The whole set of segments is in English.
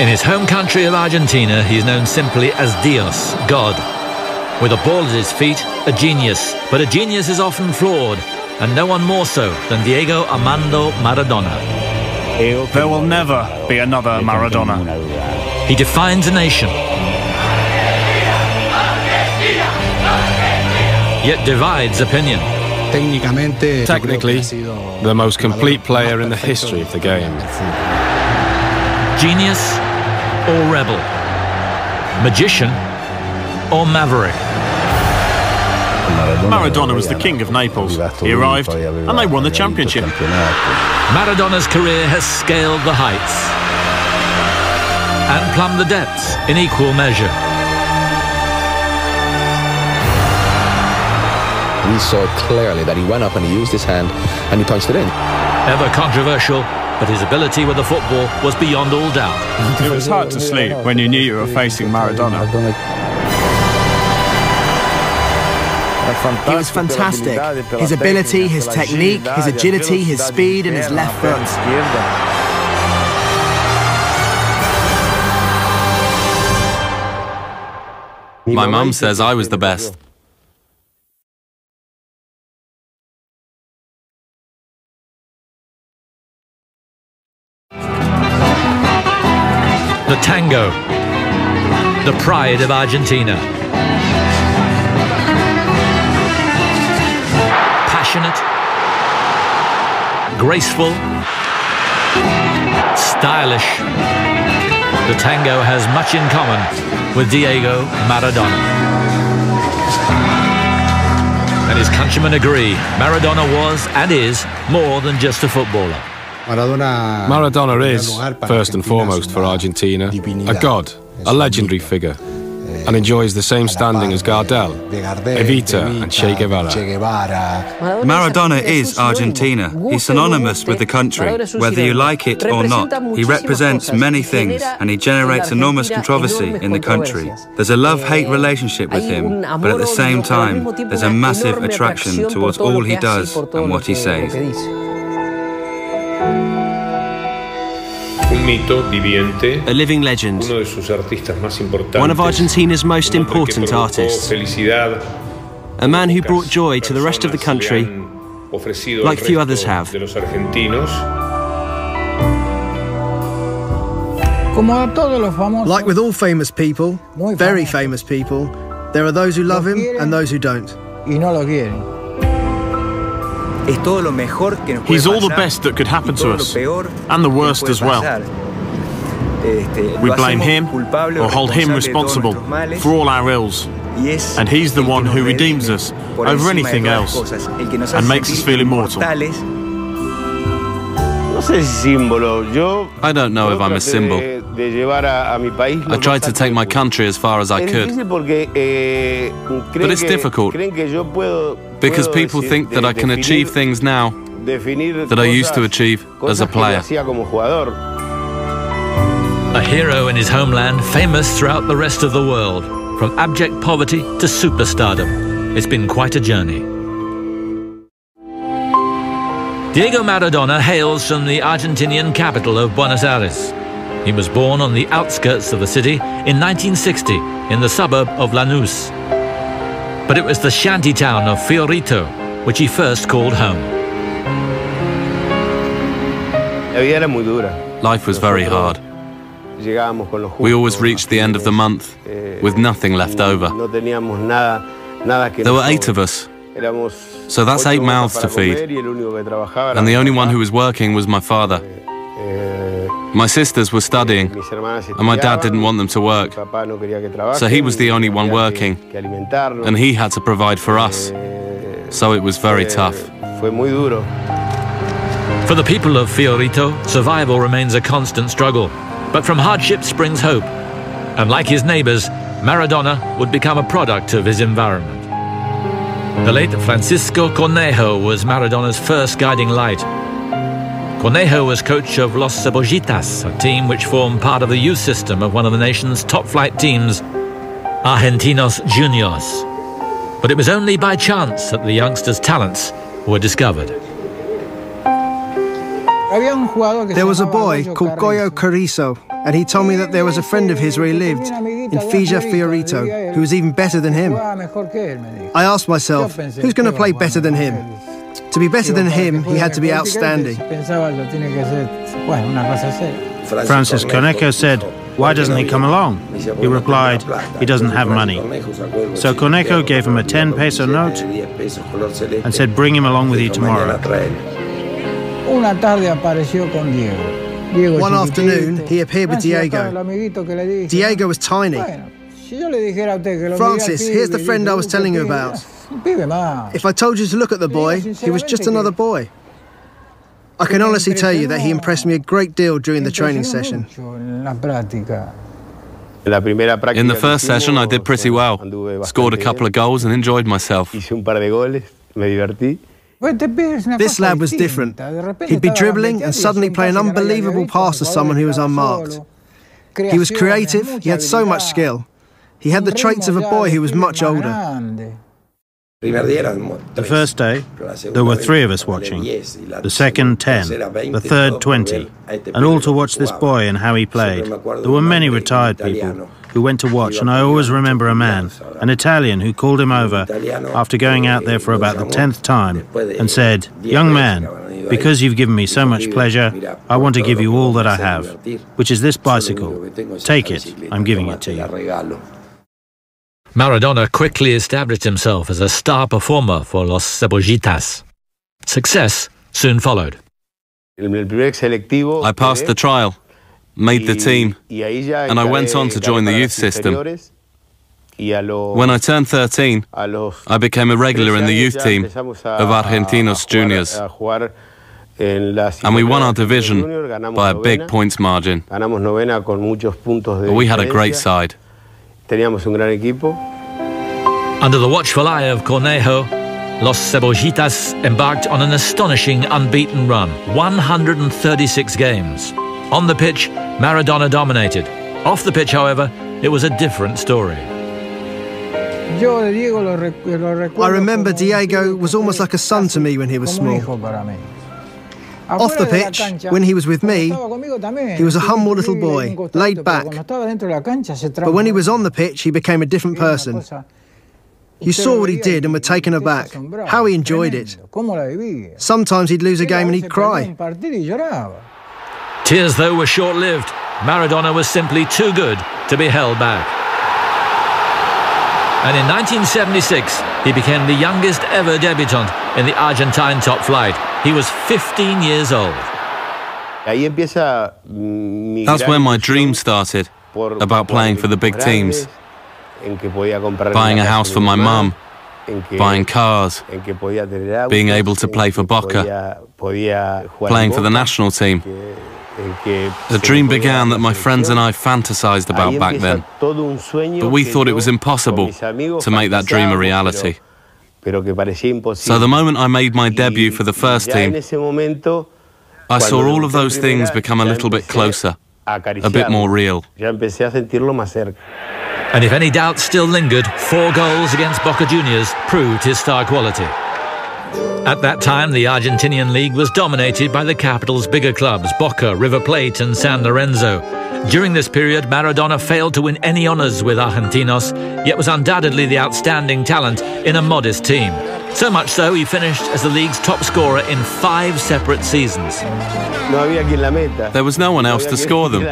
In his home country of Argentina, he is known simply as Dios, God. With a ball at his feet, a genius. But a genius is often flawed, and no one more so than Diego Armando Maradona. There will never be another Maradona. He defines a nation, yet divides opinion. Technically, the most complete player in the history of the game. Genius or rebel, magician or maverick. Maradona was the king of Naples. He arrived and they won the championship. Maradona's career has scaled the heights and plumbed the depths in equal measure. We saw clearly that he went up and he used his hand and he punched it in. Ever controversial, but his ability with the football was beyond all doubt. It was hard to sleep when you knew you were facing Maradona. He was fantastic. His ability, his technique, his agility, his speed and his left foot. My mum says I was the best. The tango, the pride of Argentina. Passionate, graceful, stylish. The tango has much in common with Diego Maradona. And his countrymen agree, Maradona was and is more than just a footballer. Maradona is, first and foremost for Argentina, a god, a legendary figure, and enjoys the same standing as Gardel, Evita and Che Guevara. Maradona is Argentina. He's synonymous with the country, whether you like it or not. He represents many things and he generates enormous controversy in the country. There's a love-hate relationship with him, but at the same time, there's a massive attraction towards all he does and what he says. A living legend, one of Argentina's most important artists, a man who brought joy to the rest of the country like few others have. Like with all famous people, very famous people, there are those who love him and those who don't. He's all the best that could happen to us, and the worst as well. We blame him or hold him responsible for all our ills, and he's the one who redeems us over anything else and makes us feel immortal. I don't know if I'm a symbol. I tried to take my country as far as I could. But it's difficult, because people think that I can achieve things now that I used to achieve as a player. A hero in his homeland, famous throughout the rest of the world. From abject poverty to superstardom, it's been quite a journey. Diego Maradona hails from the Argentinian capital of Buenos Aires. He was born on the outskirts of the city in 1960 in the suburb of Lanús. But it was the shanty town of Fiorito which he first called home. Life was very hard. We always reached the end of the month with nothing left over. There were 8 of us, so that's 8 mouths to feed. And the only one who was working was my father. My sisters were studying, and my dad didn't want them to work. So he was the only one working, and he had to provide for us. So it was very tough. For the people of Fiorito, survival remains a constant struggle. But from hardship springs hope. And like his neighbors, Maradona would become a product of his environment. The late Francisco Cornejo was Maradona's first guiding light. Cornejo was coach of Los Cebollitas, a team which formed part of the youth system of one of the nation's top-flight teams, Argentinos Juniors. But it was only by chance that the youngsters' talents were discovered. There was a boy called Goyo Carrizo. and he told me that there was a friend of his where he lived, in Fija Fiorito, who was even better than him. I asked myself, who's going to play better than him? To be better than him, he had to be outstanding. Francis Cornejo said, "Why doesn't he come along?" He replied, "He doesn't have money." So Cornejo gave him a 10 peso note and said, "Bring him along with you tomorrow." One afternoon, he appeared with Diego. Diego was tiny. "Francis, here's the friend I was telling you about. If I told you to look at the boy, he was just another boy." I can honestly tell you that he impressed me a great deal during the training session. In the first session, I did pretty well. Scored a couple of goals and enjoyed myself. This lad was different. He'd be dribbling and suddenly play an unbelievable pass to someone who was unmarked. He was creative, he had so much skill. He had the traits of a boy who was much older. The first day, there were 3 of us watching. The second, 10. The third, 20. And all to watch this boy and how he played. There were many retired people who went to watch, and I always remember a man, an Italian, who called him over after going out there for about the 10th time and said, "Young man, because you've given me so much pleasure, I want to give you all that I have, which is this bicycle. Take it, I'm giving it to you." Maradona quickly established himself as a star performer for Los Cebollitas. Success soon followed. I passed the trial, made the team, and I went on to join the youth system. When I turned 13, I became a regular in the youth team of Argentinos Juniors, and we won our division by a big points margin. But we had a great side. Under the watchful eye of Cornejo, Los Cebollitas embarked on an astonishing unbeaten run, 136 games. On the pitch, Maradona dominated. Off the pitch, however, it was a different story. I remember Diego was almost like a son to me when he was small. Off the pitch, when he was with me, he was a humble little boy, laid back. But when he was on the pitch, he became a different person. You saw what he did and were taken aback, how he enjoyed it. Sometimes he'd lose a game and he'd cry. Tears, though, were short-lived. Maradona was simply too good to be held back. And in 1976, he became the youngest ever debutant in the Argentine top flight. He was 15 years old. That's where my dream started, about playing for the big teams. Buying a house for my mum, buying cars, being able to play for Boca, playing for the national team. The dream began that my friends and I fantasized about back then, but we thought it was impossible to make that dream a reality. So the moment I made my debut for the first team, I saw all of those things become a little bit closer, a bit more real. And if any doubt still lingered, 4 goals against Boca Juniors proved his star quality. At that time, the Argentinian league was dominated by the capital's bigger clubs, Boca, River Plate and San Lorenzo. During this period, Maradona failed to win any honours with Argentinos, yet was undoubtedly the outstanding talent in a modest team. So much so, he finished as the league's top scorer in 5 separate seasons. There was no one else to score them.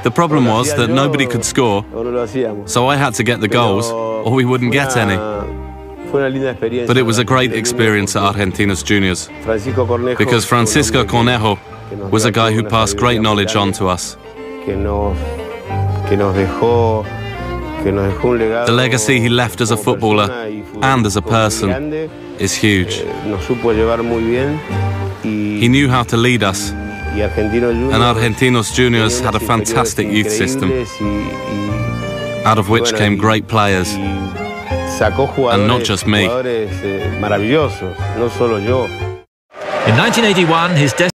The problem was that nobody could score, so I had to get the goals, or we wouldn't get any. But it was a great experience at Argentinos Juniors, because Francisco Cornejo was a guy who passed great knowledge on to us. The legacy he left as a footballer and as a person is huge. He knew how to lead us, and Argentinos Juniors had a fantastic youth system, out of which came great players, and not just me. In 1981, his